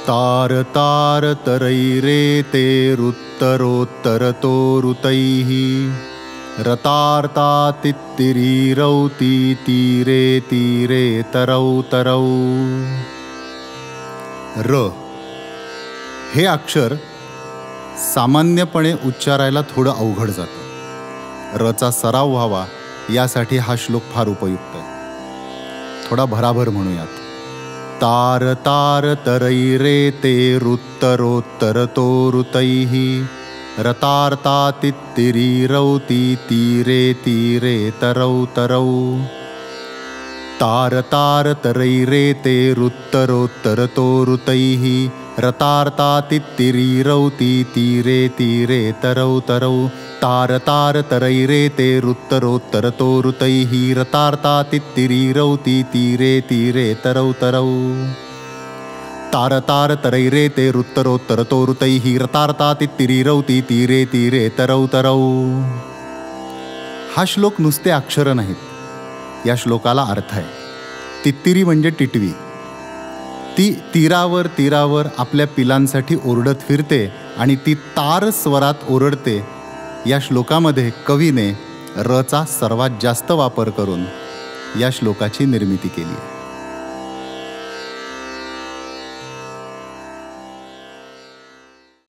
तार तार तरैरेते रुत्तरोत्तरतो ऋतैः रतार्तातित्तिरीरौती तीरे तीरे तरौ तरौ. र हे अक्षर सामान्यपणे उच्चारायला थोडं अवघड जातं. रचा सराव व्हावा यासाठी हा श्लोक फार उपयुक्त आहे. थोडा भराभर म्हणूयात. तार तार तरैरेते रुत्तरोत्तरतो ऋतैः रतार्तातित्तिरीरौती तीरे तीरे तरौ तरौ. तार तार तरैरेते रुत्तरोत्तरतो ऋतैः रतार्तातित्तिरीरौती तीरे तीरे तरौ तरौ. तार तार तरैरेते रुत्तरोत्तरतो ऋतैः रतार्तातित्तिरीरौती तीरे तीरे तरौ तरौ. तार तार तरैरेते रुत्तरोत्तरतो ऋतैः रतार्तातित्तिरीरौती तीरे तीरे तरौ तरौ. हा श्लोक नुसते अक्षर नाहीत, या श्लोकाला अर्थ आहे. तित्तिरी म्हणजे टिटवी. ती तीरावर तीरावर आपल्या पिलांसाठी ओरडत फिरते आणि ती तार स्वरात ओरडते. या श्लोकामध्ये कवीने रचा सर्वात जास्त वापर करून या श्लोकाची निर्मिती केली आहे.